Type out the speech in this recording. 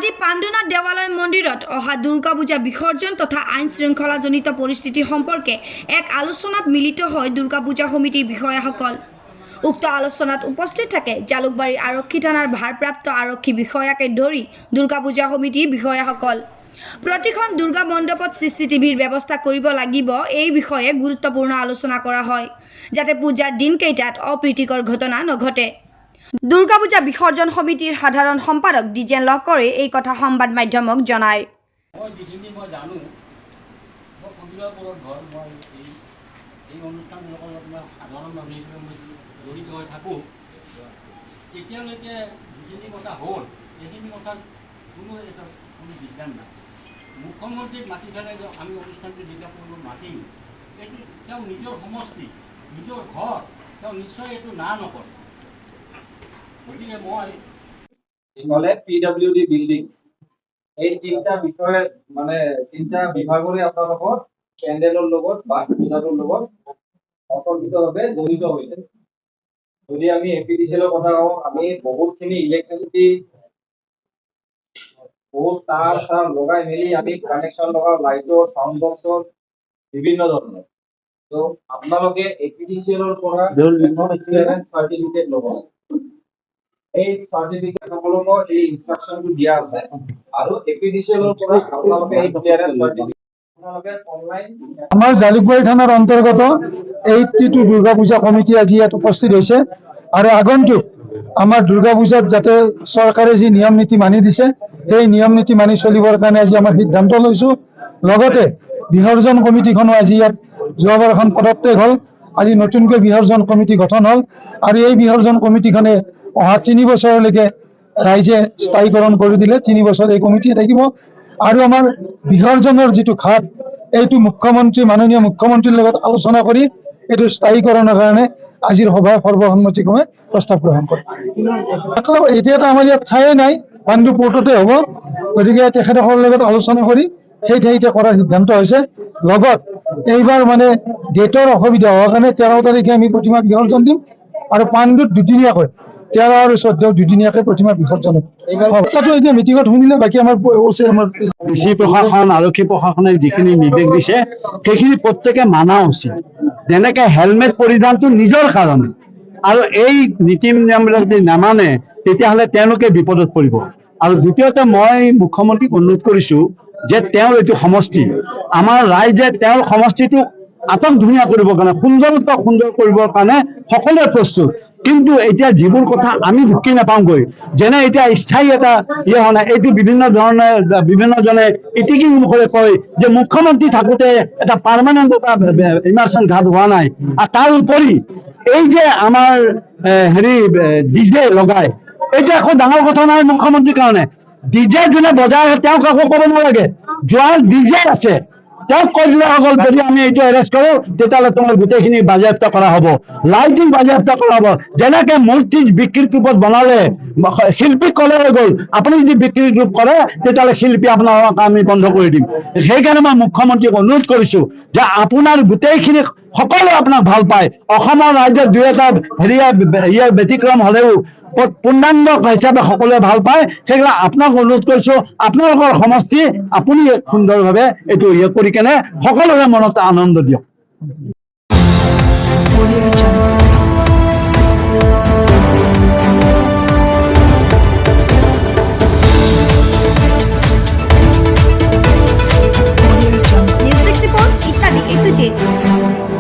আজি পাণ্ডুনাথ দেৱালয় মন্দিৰত অহা দুৰ্গা পূজা বিসৰ্জন তথা আইন শৃংখলাজনিত পৰিস্থিতি সম্পৰ্কে এক আলোচনাত মিলিত হয় দুৰ্গা পূজা সমিতিৰ বিষয়াসকল। উক্ত আলোচনাত উপস্থিত থাকে জালুকবাৰী আৰক্ষী থানাৰ ভাৰপ্ৰাপ্ত আৰক্ষী বিষয়াকে ধৰি দুৰ্গা পূজা সমিতিৰ বিষয়াসকল। প্ৰতিখন দুৰ্গা মণ্ডপত CCTVৰ ব্যৱস্থা কৰিব লাগিব এই বিষয়ে গুৰুত্বপূৰ্ণ আলোচনা কৰা হয় যাতে পূজাৰ দিনকেইটাত অপ্ৰীতিকৰ ঘটনা নঘটে। দুৰ্গা পূজা বিসৰ্জন সমিতিৰ সাধাৰণ সম্পাদক ডিজেন লহকৰে এই কথা সংবাদ মাধ্যমক জনায়। মুখ্যমন্ত্ৰীক মাতি পেলাই আমি অনুষ্ঠানটো যেতিয়া কৰিব মাতিম, এইটো তেওঁ নিজৰ সমষ্টি, নিজৰ ঘৰ, তেওঁ নিশ্চয় এইটো না নকৰে। গতিকে মই ইফালে PWD বিল্ডিং এই তিনিটা বিষয়ে মানে তিনিটা বিভাগৰে আপোনালোকৰ পেণ্ডেলৰ লগত বা পূজাটোৰ লগত অন্তৰ্ভুক্তভাৱে জড়িত হৈছে। যদি আমি APDCL কথা কওঁ, আমি বহুতখিনি ইলেক্ট্ৰিচিটি বহুত তাৰ লগাই মেলি আমি কানেকশন লগাও, লাইটৰ সাউন্ড বক্সৰ বিভিন্ন ধৰণৰ। তো আপোনালোকে APDCL পৰা ক্লিয়াৰেন্স সাৰ্টিফিকেট ল'ব। এই সাৰ্টিফিকেট সকলকো এই ইনস্ট্ৰাকশনটো দিয়া আছে আৰু APDCL পৰা আপোনালোকে এই ক্লিয়াৰেন্স সাৰ্টিফিকেট আপোনালোকে অনলাইন আমাৰ জালুকবাৰী থানাৰ অন্তৰ্গত 82 দুৰ্গা পূজা কমিটি আজি ইয়াত উপস্থিত হৈছে আৰু আগন্তুক আমাৰ দুৰ্গা পূজাত যাতে চৰকাৰে যি নিয়ম নীতি মানি দিছে সেই নিয়ম নীতি মানি চলিবৰ কাৰণে আজি আমাৰ সিদ্ধান্ত লৈছো। লগতে বিসৰ্জন কমিটিখনো আজি ইয়াত যোৱাবাৰ এখন পদত্যাগ হ'ল, আজি নতুনকৈ বিসৰ্জন কমিটি গঠন হ'ল আৰু এই বিসৰ্জন কমিটিখনে অহা 3 বছৰলৈকে ৰাইজে স্থায়ীকৰণ কৰি দিলে 3 বছৰ এই কমিটি থাকিব। আৰু আমাৰ বিসৰ্জনৰ যিটো ঘাট এইটো মাননীয় মুখ্যমন্ত্ৰীৰ লগত আলোচনা কৰি এইটো স্থায়ীকৰণৰ কাৰণে আজিৰ সভাৰ সৰ্বসন্মতিক্ৰমে প্ৰস্তাৱ গ্ৰহণ কৰে। এতিয়াতো আমাৰ ইয়াত ঠায়ে নাই, পাণ্ডু পোৰ্টতে হ'ব, গতিকে তেখেতসকলৰ লগত আলোচনা কৰি সেই ঠাইতে কৰাৰ সিদ্ধান্ত হৈছে। লগত এইবাৰ মানে ডেটৰ অসুবিধা হোৱাৰ কাৰণে 13 তাৰিখে আমি প্ৰতিমা বিসৰ্জন দিম আৰু পাণ্ডুত দুদিনীয়াকৈ 13 আৰু 14 দুদিনীয়াকৈ প্ৰতিমা বিসৰ্জন হ'ব। এইবাৰ এতিয়া মিটিঙত শুনিলে বাকী আমাৰ DC প্ৰশাসন আৰক্ষী প্ৰশাসনে যিখিনি নিৰ্দেশ দিছে সেইখিনি প্ৰত্যেকে মানা উচিত। যেনেকে হেলমেট পৰিধানটো নিজৰ কাৰণে, আৰু এই নীতি নিয়মবিলাক যদি নামানে তেতিয়াহ'লে তেওঁলোকে বিপদত পৰিব। আৰু দ্বিতীয়তে মই মুখ্যমন্ত্ৰীক অনুৰোধ কৰিছো যে তেওঁৰ এইটো সমষ্টি, আমাৰ ৰাইজে তেওঁৰ সমষ্টিটো আটক ধুনীয়া কৰিবৰ কাৰণে, সুন্দৰতকৈ সুন্দৰ কৰিবৰ কাৰণে সকলোৱে প্ৰস্তুত। কিন্তু এতিয়া যিবোৰ কথা আমি ঢুকি নাপাওঁগৈ, যেনে এতিয়া স্থায়ী এটা হোৱা নাই, এইটো বিভিন্নজনে ইটিকি মুখেৰে কয় যে মুখ্যমন্ত্ৰী থাকোঁতে এটা পাৰ্মানেণ্ট এটা ইমাৰ্চন ঘাট হোৱা নাই। আৰু তাৰ উপৰি এই যে আমাৰ ডিজে লগাই, এইটো একো ডাঙৰ কথা নাই মুখ্যমন্ত্ৰীৰ কাৰণে। ডিজে যোনে বজাই তেওঁক একো ক'ব নালাগে, যোৱাৰ ডিজে আছে তেওঁক কৈ দিলে হ'ল যদি আমি এইটো এৰেষ্ট কৰোঁ তেতিয়াহ'লে তোমাৰ গোটেইখিনি বাজেয়াপ্ত কৰা হ'ব, লাইটিং বাজেয়াপ্ত কৰা হ'ব। যেনেকে মূৰ্তি বিক্ৰীৰ ৰূপত বনালে শিল্পীক ক'লে হৈ গ'ল আপুনি যদি বিক্ৰীৰ ৰূপ কৰে তেতিয়াহ'লে শিল্পী আপোনাৰ আমি বন্ধ কৰি দিম। সেইকাৰণে মই মুখ্যমন্ত্ৰীক অনুৰোধ কৰিছোঁ যে আপোনাৰ গোটেইখিনি সকলোৱে আপোনাক ভাল পায়, অসমৰ ৰাজ্যত 2-এটা ব্যতিক্ৰম হ'লেও পূৰ্ণাংগ হিচাপে সকলোৱে ভাল পায়। সেইবিলাক আপোনাক অনুৰোধ কৰিছোঁ, আপোনালোকৰ সমষ্টি আপুনি সুন্দৰভাৱে এইটো কৰি কেনে সকলোৰে মনত আনন্দ দিয়ক।